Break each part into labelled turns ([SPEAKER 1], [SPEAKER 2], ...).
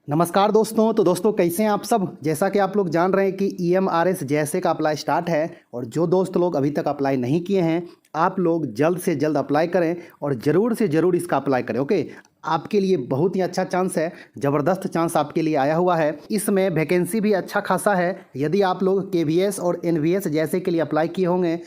[SPEAKER 1] नमस्कार दोस्तों। तो दोस्तों कैसे हैं आप सब। जैसा कि आप लोग जान रहे हैं कि EMRS जैसे का अप्लाई स्टार्ट है और जो दोस्त लोग अभी तक अप्लाई नहीं किए हैं आप लोग जल्द से जल्द अप्लाई करें और ज़रूर से ज़रूर इसका अप्लाई करें। ओके, आपके लिए बहुत ही अच्छा चांस है, ज़बरदस्त चांस आपके लिए आया हुआ है। इसमें वैकेंसी भी अच्छा खासा है। यदि आप लोग KVS और NVS जैसे के लिए अप्लाई किए होंगे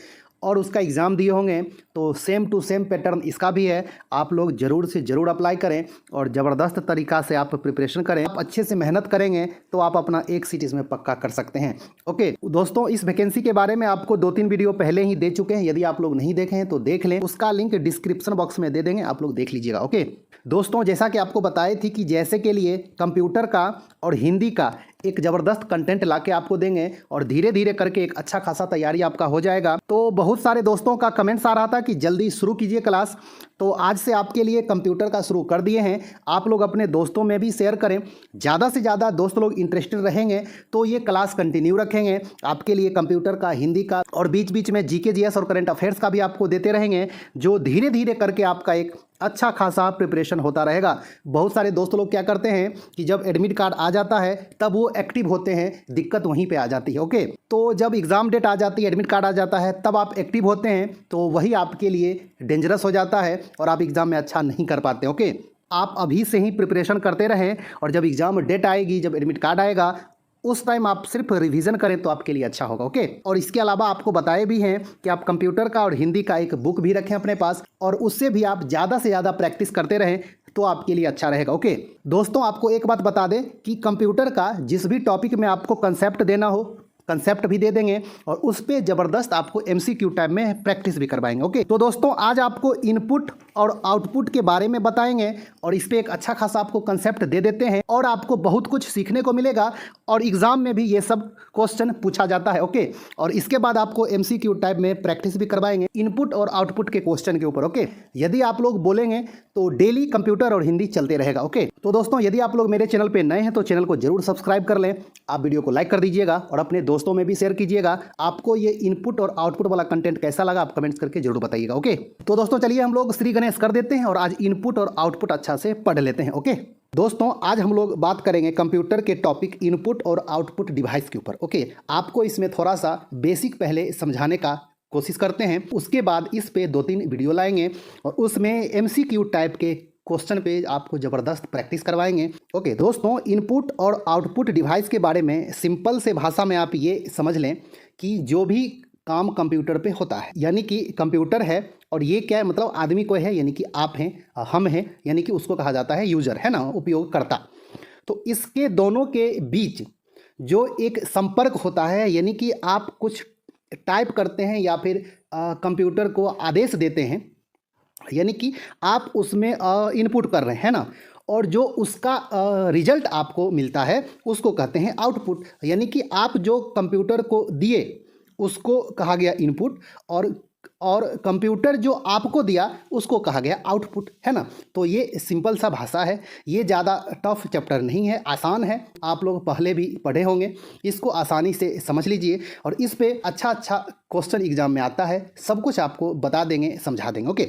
[SPEAKER 1] और उसका एग्ज़ाम दिए होंगे तो सेम टू सेम पैटर्न इसका भी है। आप लोग ज़रूर से ज़रूर अप्लाई करें और ज़बरदस्त तरीक़ा से आप प्रिपरेशन करें। आप अच्छे से मेहनत करेंगे तो आप अपना एक सीट इसमें पक्का कर सकते हैं। ओके दोस्तों, इस वैकेंसी के बारे में आपको 2-3 वीडियो पहले ही दे चुके हैं। यदि आप लोग नहीं देखे हैं तो देख लें, उसका लिंक डिस्क्रिप्शन बॉक्स में दे देंगे, आप लोग देख लीजिएगा। ओके दोस्तों, जैसा कि आपको बताई थी कि जैसे के लिए कंप्यूटर का और हिंदी का एक ज़बरदस्त कंटेंट ला के आपको देंगे और धीरे धीरे करके एक अच्छा खासा तैयारी आपका हो जाएगा। तो बहुत सारे दोस्तों का कमेंट्स आ रहा था कि जल्दी शुरू कीजिए क्लास, तो आज से आपके लिए कंप्यूटर का शुरू कर दिए हैं। आप लोग अपने दोस्तों में भी शेयर करें, ज़्यादा से ज़्यादा दोस्त लोग इंटरेस्टेड रहेंगे तो ये क्लास कंटिन्यू रखेंगे आपके लिए। कंप्यूटर का, हिंदी का और बीच बीच में GK GS और करंट अफेयर्स का भी आपको देते रहेंगे, जो धीरे धीरे करके आपका एक अच्छा खासा प्रिपरेशन होता रहेगा। बहुत सारे दोस्त लोग क्या करते हैं कि जब एडमिट कार्ड आ जाता है तब वो एक्टिव होते हैं, दिक्कत वहीं पे आ जाती है। ओके, तो जब एग्ज़ाम डेट आ जाती है, एडमिट कार्ड आ जाता है, तब आप एक्टिव होते हैं तो वही आपके लिए डेंजरस हो जाता है और आप एग्ज़ाम में अच्छा नहीं कर पाते। ओके, आप अभी से ही प्रिपरेशन करते रहें और जब एग्ज़ाम डेट आएगी, जब एडमिट कार्ड आएगा, उस टाइम आप सिर्फ रिवीजन करें तो आपके लिए अच्छा होगा। ओके, और इसके अलावा आपको बताए भी हैं कि आप कंप्यूटर का और हिंदी का एक बुक भी रखें अपने पास और उससे भी आप ज़्यादा से ज़्यादा प्रैक्टिस करते रहें तो आपके लिए अच्छा रहेगा। ओके दोस्तों, आपको एक बात बता दें कि कंप्यूटर का जिस भी टॉपिक में आपको कंसेप्ट देना हो, कंसेप्ट भी दे देंगे और उस पर ज़बरदस्त आपको MCQ टाइप में प्रैक्टिस भी करवाएंगे। ओके, तो दोस्तों आज आपको इनपुट और आउटपुट के बारे में बताएंगे और इस पर एक अच्छा खासा आपको कंसेप्ट दे देते हैं और आपको बहुत कुछ सीखने को मिलेगा और एग्ज़ाम में भी ये सब क्वेश्चन पूछा जाता है। ओके, और इसके बाद आपको MCQ टाइप में प्रैक्टिस भी करवाएंगे इनपुट और आउटपुट के क्वेश्चन के ऊपर। ओके, यदि आप लोग बोलेंगे तो डेली कंप्यूटर और हिंदी चलते रहेगा। ओके, तो दोस्तों यदि आप लोग मेरे चैनल पे नए हैं तो चैनल को जरूर सब्सक्राइब कर लें, आप वीडियो को लाइक कर दीजिएगा और अपने दोस्तों में भी शेयर कीजिएगा। आपको ये इनपुट और आउटपुट वाला कंटेंट कैसा लगा आप कमेंट्स करके जरूर बताइएगा। ओके, तो दोस्तों चलिए हम लोग श्री गणेश कर देते हैं और आज इनपुट और आउटपुट अच्छा से पढ़ लेते हैं। ओके दोस्तों, आज हम लोग बात करेंगे कंप्यूटर के टॉपिक इनपुट और आउटपुट डिवाइस के ऊपर। ओके, आपको इसमें थोड़ा सा बेसिक पहले समझाने का कोशिश करते हैं, उसके बाद इस पे 2-3 वीडियो लाएंगे और उसमें MCQ टाइप के क्वेश्चन पे आपको ज़बरदस्त प्रैक्टिस करवाएंगे। ओके दोस्तों, इनपुट और आउटपुट डिवाइस के बारे में सिंपल से भाषा में आप ये समझ लें कि जो भी काम कंप्यूटर पे होता है, यानी कि कंप्यूटर है और ये क्या है, मतलब आदमी कोई है, यानी कि आप हैं, हम हैं, यानी कि उसको कहा जाता है यूजर, है ना, उपयोगकर्ता। तो इसके दोनों के बीच जो एक संपर्क होता है, यानी कि आप कुछ टाइप करते हैं या फिर कंप्यूटर को आदेश देते हैं, यानी कि आप उसमें इनपुट कर रहे हैं ना, और जो उसका रिजल्ट आपको मिलता है उसको कहते हैं आउटपुट। यानी कि आप जो कंप्यूटर को दिए उसको कहा गया इनपुट और कंप्यूटर जो आपको दिया उसको कहा गया आउटपुट, है ना। तो ये सिंपल सा भाषा है, ये ज़्यादा टफ चैप्टर नहीं है, आसान है। आप लोग पहले भी पढ़े होंगे, इसको आसानी से समझ लीजिए और इस पे अच्छा क्वेश्चन एग्जाम में आता है, सब कुछ आपको बता देंगे, समझा देंगे। ओके,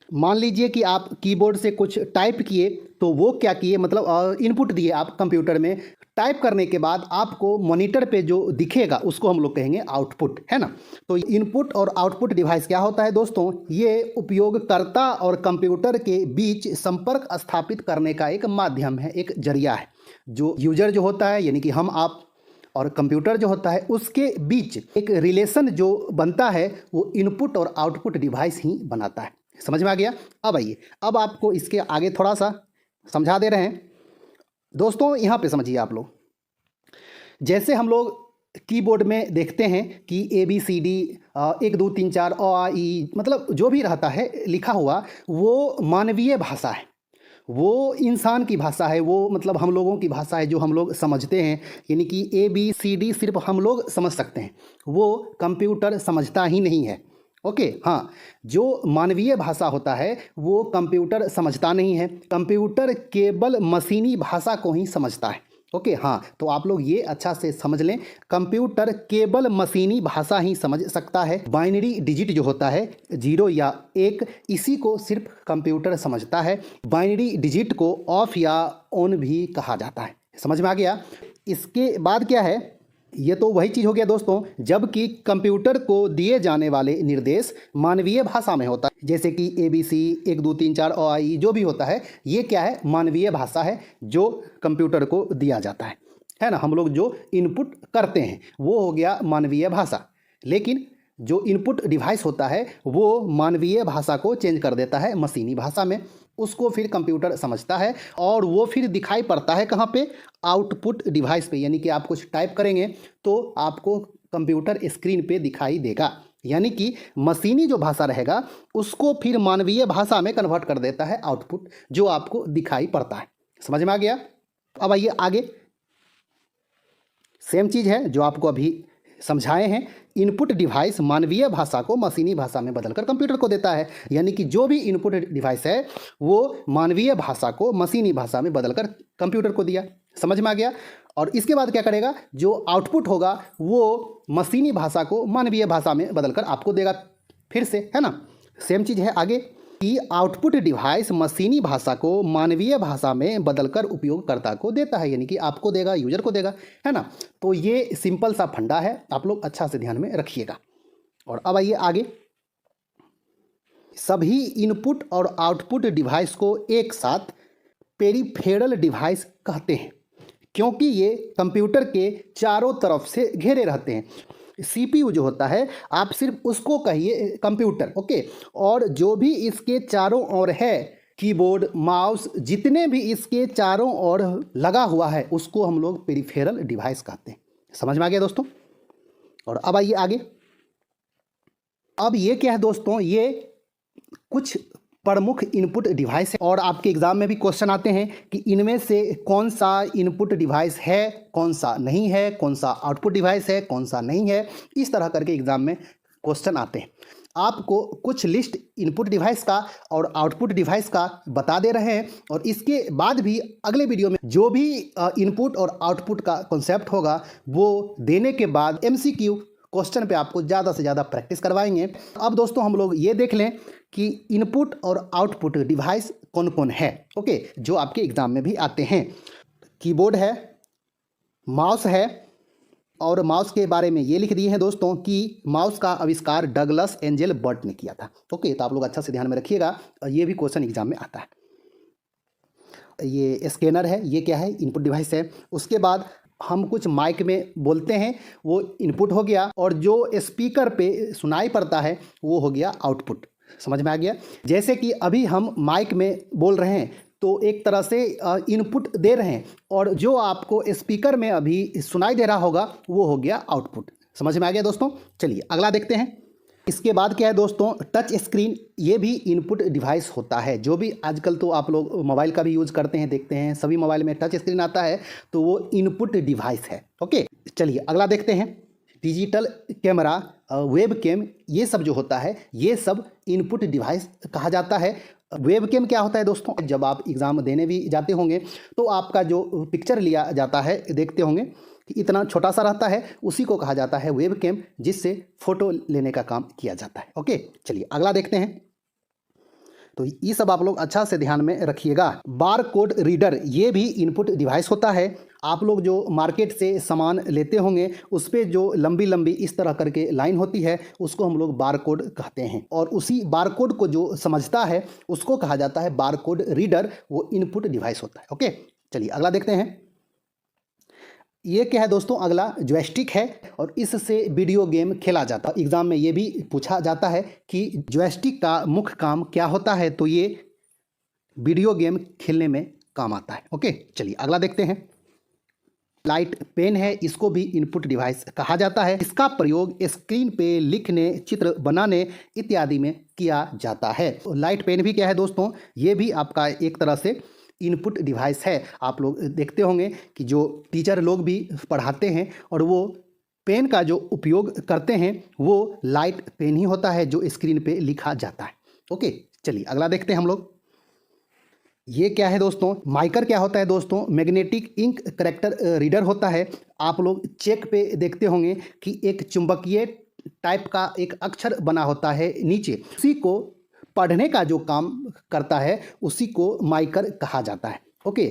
[SPEAKER 1] मान लीजिए कि आप कीबोर्ड से कुछ टाइप किए, तो वो क्या किए, मतलब इनपुट दिए आप कंप्यूटर में, टाइप करने के बाद आपको मॉनिटर पे जो दिखेगा उसको हम लोग कहेंगे आउटपुट, है ना। तो इनपुट और आउटपुट डिवाइस क्या होता है दोस्तों, ये उपयोगकर्ता और कंप्यूटर के बीच संपर्क स्थापित करने का एक माध्यम है, एक जरिया है। जो यूजर जो होता है, यानी कि हम आप, और कंप्यूटर जो होता है, उसके बीच एक रिलेशन जो बनता है वो इनपुट और आउटपुट डिवाइस ही बनाता है। समझ में आ गया। अब आइए, अब आपको इसके आगे थोड़ा सा समझा दे रहे हैं दोस्तों। यहाँ पे समझिए आप लोग, जैसे हम लोग कीबोर्ड में देखते हैं कि ABCD 1 2 3 4 अ आ ई, मतलब जो भी रहता है लिखा हुआ, वो मानवीय भाषा है, वो इंसान की भाषा है, वो मतलब हम लोगों की भाषा है जो हम लोग समझते हैं। यानी कि ABCD सिर्फ हम लोग समझ सकते हैं, वो कंप्यूटर समझता ही नहीं है। ओके हाँ, जो मानवीय भाषा होता है वो कंप्यूटर समझता नहीं है, कंप्यूटर केवल मशीनी भाषा को ही समझता है। ओके हाँ, तो आप लोग ये अच्छा से समझ लें, कंप्यूटर केवल मशीनी भाषा ही समझ सकता है। बाइनरी डिजिट जो होता है 0 या 1, इसी को सिर्फ कंप्यूटर समझता है। बाइनरी डिजिट को ऑफ या ऑन भी कहा जाता है। समझ में आ गया? इसके बाद क्या है, ये तो वही चीज़ हो गया दोस्तों, जबकि कंप्यूटर को दिए जाने वाले निर्देश मानवीय भाषा में होता है, जैसे कि ABC 1 2 3 4 OI जो भी होता है, ये क्या है, मानवीय भाषा है जो कंप्यूटर को दिया जाता है ना। हम लोग जो इनपुट करते हैं वो हो गया मानवीय भाषा, लेकिन जो इनपुट डिवाइस होता है वो मानवीय भाषा को चेंज कर देता है मशीनी भाषा में, उसको फिर कंप्यूटर समझता है और वो फिर दिखाई पड़ता है कहाँ पे, आउटपुट डिवाइस पे। यानी कि आप कुछ टाइप करेंगे तो आपको कंप्यूटर स्क्रीन पे दिखाई देगा। यानी कि मशीनी जो भाषा रहेगा उसको फिर मानवीय भाषा में कन्वर्ट कर देता है आउटपुट, जो आपको दिखाई पड़ता है। समझ में आ गया? अब आइए आगे, सेम चीज़ है जो आपको अभी समझाए हैं। इनपुट डिवाइस मानवीय भाषा को मशीनी भाषा में बदलकर कंप्यूटर को देता है। यानी कि जो भी इनपुट डिवाइस है वो मानवीय भाषा को मशीनी भाषा में बदलकर कंप्यूटर को दिया। समझ में आ गया? और इसके बाद क्या करेगा, जो आउटपुट होगा वो मशीनी भाषा को मानवीय भाषा में बदलकर आपको देगा फिर से, है ना। सेम चीज़ है आगे कि आउटपुट डिवाइस मशीनी भाषा को मानवीय भाषा में बदलकर उपयोगकर्ता को देता है, यानी कि आपको देगा, यूजर को देगा, है ना। तो ये सिंपल सा फंडा है, आप लोग अच्छा से ध्यान में रखिएगा। और अब आइए आगे, सभी इनपुट और आउटपुट डिवाइस को एक साथ पेरिफेरल डिवाइस कहते हैं, क्योंकि ये कंप्यूटर के चारों तरफ से घिरे रहते हैं। CPU जो होता है आप सिर्फ उसको कहिए कंप्यूटर, ओके। और जो भी इसके चारों ओर है, कीबोर्ड, माउस, जितने भी इसके चारों ओर लगा हुआ है उसको हम लोग पेरिफेरल डिवाइस कहते हैं। समझ में आ गया दोस्तों? और अब आइए आगे, अब ये क्या है दोस्तों, ये कुछ प्रमुख इनपुट डिवाइस है और आपके एग्जाम में भी क्वेश्चन आते हैं कि इनमें से कौन सा इनपुट डिवाइस है, कौन सा नहीं है, कौन सा आउटपुट डिवाइस है, कौन सा नहीं है। इस तरह करके एग्जाम में क्वेश्चन आते हैं। आपको कुछ लिस्ट इनपुट डिवाइस का और आउटपुट डिवाइस का बता दे रहे हैं, और इसके बाद भी अगले वीडियो में जो भी इनपुट और आउटपुट का कॉन्सेप्ट होगा वो देने के बाद MCQ क्वेश्चन पे आपको ज़्यादा से ज़्यादा प्रैक्टिस करवाएंगे। अब दोस्तों हम लोग ये देख लें कि इनपुट और आउटपुट डिवाइस कौन कौन है, ओके, जो आपके एग्ज़ाम में भी आते हैं। कीबोर्ड है, माउस है, और माउस के बारे में ये लिख दिए हैं दोस्तों कि माउस का आविष्कार डगलस एंजेल बर्ट ने किया था, ओके। तो आप लोग अच्छा से ध्यान में रखिएगा, ये भी क्वेश्चन एग्जाम में आता है। ये स्कैनर है, ये क्या है, इनपुट डिवाइस है। उसके बाद हम कुछ माइक में बोलते हैं, वो इनपुट हो गया, और जो स्पीकर पे सुनाई पड़ता है वो हो गया आउटपुट। समझ में आ गया? जैसे कि अभी हम माइक में बोल रहे हैं तो एक तरह से इनपुट दे रहे हैं, और जो आपको स्पीकर में अभी सुनाई दे रहा होगा वो हो गया आउटपुट। समझ में आ गया दोस्तों? चलिए अगला देखते हैं। इसके बाद क्या है दोस्तों, टच स्क्रीन, ये भी इनपुट डिवाइस होता है। जो भी आजकल तो आप लोग मोबाइल का भी यूज़ करते हैं, देखते हैं सभी मोबाइल में टच स्क्रीन आता है, तो वो इनपुट डिवाइस है, ओके। चलिए अगला देखते हैं। डिजिटल कैमरा, वेब कैम, ये सब जो होता है ये सब इनपुट डिवाइस कहा जाता है। वेब कैम क्या होता है दोस्तों, जब आप एग्ज़ाम देने भी जाते होंगे तो आपका जो पिक्चर लिया जाता है, देखते होंगे कि इतना छोटा सा रहता है, उसी को कहा जाता है वेब कैम, जिससे फ़ोटो लेने का काम किया जाता है, ओके। चलिए अगला देखते हैं। तो ये सब आप लोग अच्छा से ध्यान में रखिएगा। बार कोड रीडर, ये भी इनपुट डिवाइस होता है। आप लोग जो मार्केट से सामान लेते होंगे उस पर जो लंबी लंबी इस तरह करके लाइन होती है उसको हम लोग बार कोड कहते हैं, और उसी बार कोड को जो समझता है उसको कहा जाता है बार कोड रीडर, वो इनपुट डिवाइस होता है, ओके। चलिए अगला देखते हैं। ये क्या है दोस्तों, अगला जॉयस्टिक है, और इससे वीडियो गेम खेला जाता है। एग्जाम में ये भी पूछा जाता है कि जॉयस्टिक का मुख्य काम क्या होता है, तो ये वीडियो गेम खेलने में काम आता है, ओके। चलिए अगला देखते हैं। लाइट पेन है, इसको भी इनपुट डिवाइस कहा जाता है। इसका प्रयोग स्क्रीन पे लिखने, चित्र बनाने इत्यादि में किया जाता है। लाइट पेन भी क्या है दोस्तों, ये भी आपका एक तरह से इनपुट डिवाइस है। आप लोग देखते होंगे कि जो टीचर लोग भी पढ़ाते हैं और वो पेन का जो उपयोग करते हैं वो लाइट पेन ही होता है जो स्क्रीन पे लिखा जाता है, ओके। चलिए अगला देखते हैं हम लोग। ये क्या है दोस्तों, माइकर क्या होता है दोस्तों, मैग्नेटिक इंक करेक्टर रीडर होता है। आप लोग चेक पे देखते होंगे कि एक चुंबकीय टाइप का एक अक्षर बना होता है नीचे, उसी को पढ़ने का जो काम करता है उसी को माइकर कहा जाता है। ओके,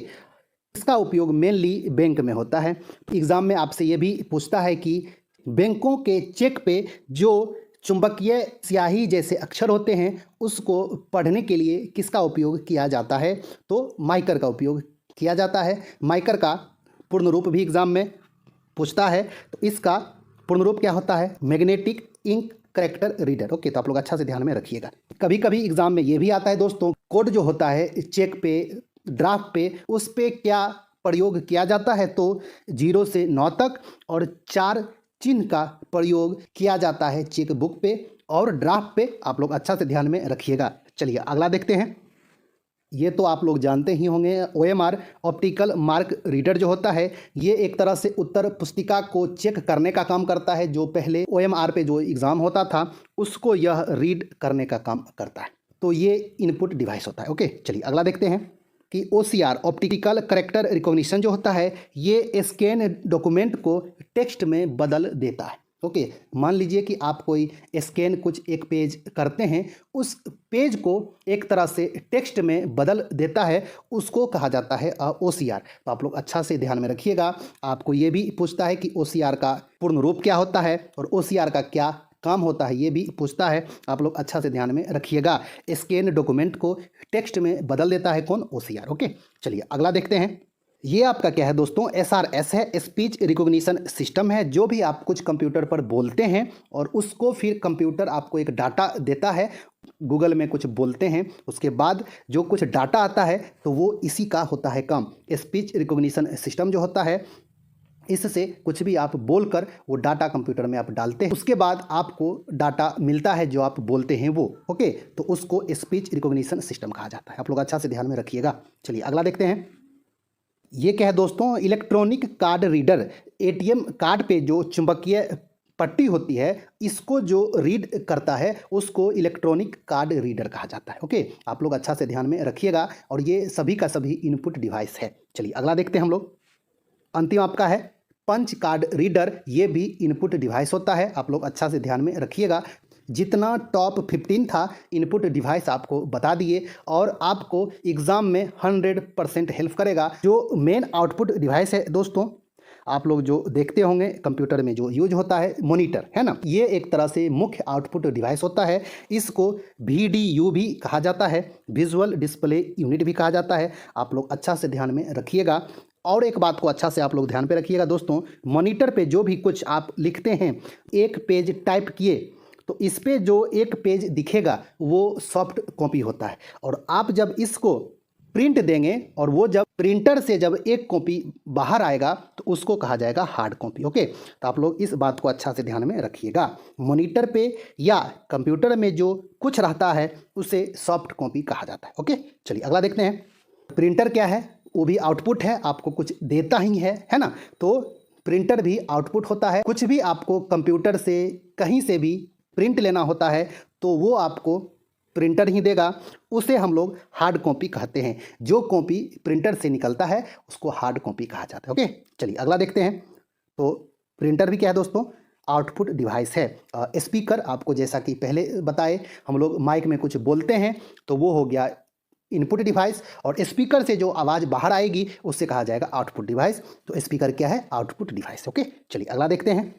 [SPEAKER 1] इसका उपयोग मेनली बैंक में होता है। एग्जाम में आपसे ये भी पूछता है कि बैंकों के चेक पे जो चुंबकीय स्याही जैसे अक्षर होते हैं उसको पढ़ने के लिए किसका उपयोग किया जाता है, तो माइकर का उपयोग किया जाता है। माइकर का पूर्ण रूप भी एग्जाम में पूछता है, तो इसका पूर्ण रूप क्या होता है, magnetic ink character reader. Okay, तो आप लोग अच्छा से ध्यान में रखिएगा। कभी कभी एग्जाम में ये भी आता है दोस्तों, कोड जो होता है चेक पे, ड्राफ्ट पे, उस पे क्या प्रयोग किया जाता है, तो 0 से 9 तक और 4 चिन्ह का प्रयोग किया जाता है चेक बुक पे और ड्राफ्ट पे। आप लोग अच्छा से ध्यान में रखिएगा। चलिए अगला देखते हैं। ये तो आप लोग जानते ही होंगे, OMR ऑप्टिकल मार्क रीडर जो होता है ये एक तरह से उत्तर पुस्तिका को चेक करने का काम करता है। जो पहले OMR पे जो एग्ज़ाम होता था उसको यह रीड करने का काम करता है, तो ये इनपुट डिवाइस होता है। ओके, चलिए अगला देखते हैं कि OCR ऑप्टिकल करेक्टर रिकॉग्निशन जो होता है ये स्कैन डॉक्यूमेंट को टेक्स्ट में बदल देता है। ओके, मान लीजिए कि आप कोई स्कैन कुछ एक पेज करते हैं, उस पेज को एक तरह से टेक्स्ट में बदल देता है, उसको कहा जाता है OCR। तो आप लोग अच्छा से ध्यान में रखिएगा। आपको ये भी पूछता है कि OCR का पूर्ण रूप क्या होता है और OCR का क्या काम होता है, ये भी पूछता है। आप लोग अच्छा से ध्यान में रखिएगा। स्कैन डॉक्यूमेंट को टेक्स्ट में बदल देता है कौन, OCR। ओके, चलिए अगला देखते हैं। ये आपका क्या है दोस्तों, SRS है, स्पीच रिकॉग्निशन सिस्टम है। जो भी आप कुछ कंप्यूटर पर बोलते हैं और उसको फिर कंप्यूटर आपको एक डाटा देता है, गूगल में कुछ बोलते हैं, उसके बाद जो कुछ डाटा आता है तो वो इसी का होता है काम। स्पीच रिकॉग्निशन सिस्टम जो होता है, इससे कुछ भी आप बोलकर वो डाटा कंप्यूटर में आप डालते हैं, उसके बाद आपको डाटा मिलता है जो आप बोलते हैं वो। ओके, तो उसको स्पीच रिकॉग्निशन सिस्टम कहा जाता है। आप लोग अच्छा से ध्यान में रखिएगा। चलिए अगला देखते हैं। ये क्या है दोस्तों, electronic card reader. ATM card पे जो चुंबकीय पट्टी होती है इसको जो रीड करता है उसको इलेक्ट्रॉनिक कार्ड रीडर कहा जाता है। ओके, आप लोग अच्छा से ध्यान में रखिएगा और ये सभी का सभी इनपुट डिवाइस है। चलिए अगला देखते हैं हम लोग। अंतिम आपका है पंच कार्ड रीडर। ये भी इनपुट डिवाइस होता है। आप लोग अच्छा से ध्यान में रखिएगा। जितना टॉप 15 था इनपुट डिवाइस आपको बता दिए और आपको एग्ज़ाम में 100% हेल्प करेगा। जो मेन आउटपुट डिवाइस है दोस्तों, आप लोग जो देखते होंगे कंप्यूटर में जो यूज होता है, मॉनिटर है ना, ये एक तरह से मुख्य आउटपुट डिवाइस होता है। इसको VDU भी कहा जाता है, विजुअल डिस्प्ले यूनिट भी कहा जाता है। आप लोग अच्छा से ध्यान में रखिएगा। और एक बात को अच्छा से आप लोग ध्यान पे रखिएगा दोस्तों, मॉनिटर पे जो भी कुछ आप लिखते हैं, एक पेज टाइप किए तो इस पे जो एक पेज दिखेगा वो सॉफ्ट कॉपी होता है, और आप जब इसको प्रिंट देंगे और वो जब प्रिंटर से जब एक कॉपी बाहर आएगा तो उसको कहा जाएगा हार्ड कॉपी। ओके, तो आप लोग इस बात को अच्छा से ध्यान में रखिएगा। मॉनिटर पे या कंप्यूटर में जो कुछ रहता है उसे सॉफ्ट कॉपी कहा जाता है। ओके, चलिए अगला देखते हैं। प्रिंटर क्या है, वो भी आउटपुट है, आपको कुछ देता ही है ना। तो प्रिंटर भी आउटपुट होता है। कुछ भी आपको कंप्यूटर से कहीं से भी प्रिंट लेना होता है तो वो आपको प्रिंटर ही देगा, उसे हम लोग हार्ड कॉपी कहते हैं। जो कॉपी प्रिंटर से निकलता है उसको हार्ड कॉपी कहा जाता है। ओके, चलिए अगला देखते हैं। तो प्रिंटर भी क्या है दोस्तों, आउटपुट डिवाइस है। स्पीकर, आपको जैसा कि पहले बताए, हम लोग माइक में कुछ बोलते हैं तो वो हो गया इनपुट डिवाइस, और स्पीकर से जो आवाज़ बाहर आएगी उससे कहा जाएगा आउटपुट डिवाइस। तो स्पीकर क्या है, आउटपुट डिवाइस। ओके, चलिए अगला देखते हैं।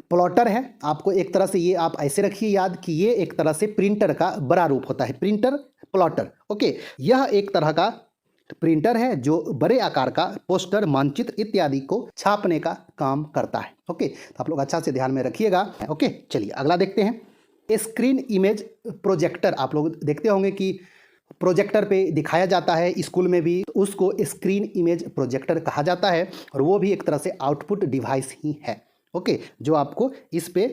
[SPEAKER 1] प्लॉटर है, आपको एक तरह से ये आप ऐसे रखिए याद कि ये एक तरह से प्रिंटर का बड़ा रूप होता है, प्रिंटर प्लॉटर। ओके, यह एक तरह का प्रिंटर है जो बड़े आकार का पोस्टर, मानचित्र इत्यादि को छापने का काम करता है। ओके, तो आप लोग अच्छा से ध्यान में रखिएगा। ओके, चलिए अगला देखते हैं। स्क्रीन इमेज प्रोजेक्टर, आप लोग देखते होंगे कि प्रोजेक्टर पे दिखाया जाता है, स्कूल में भी उसको स्क्रीन इमेज प्रोजेक्टर कहा जाता है, और वो भी एक तरह से आउटपुट डिवाइस ही है। ओके, जो आपको इस पे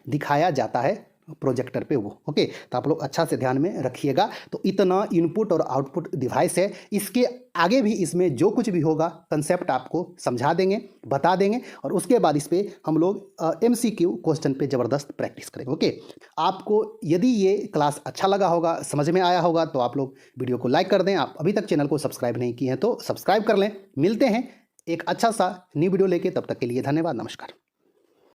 [SPEAKER 1] दिखाया जाता है प्रोजेक्टर पे वो। ओके, तो आप लोग अच्छा से ध्यान में रखिएगा। तो इतना इनपुट और आउटपुट डिवाइस है, इसके आगे भी इसमें जो कुछ भी होगा कंसेप्ट आपको समझा देंगे, बता देंगे, और उसके बाद इस पर हम लोग MCQ क्वेश्चन पे ज़बरदस्त प्रैक्टिस करेंगे। ओके, आपको यदि ये क्लास अच्छा लगा होगा, समझ में आया होगा, तो आप लोग वीडियो को लाइक कर दें। आप अभी तक चैनल को सब्सक्राइब नहीं किए हैं तो सब्सक्राइब कर लें। मिलते हैं एक अच्छा सा न्यू वीडियो लेके, तब तक के लिए धन्यवाद, नमस्कार।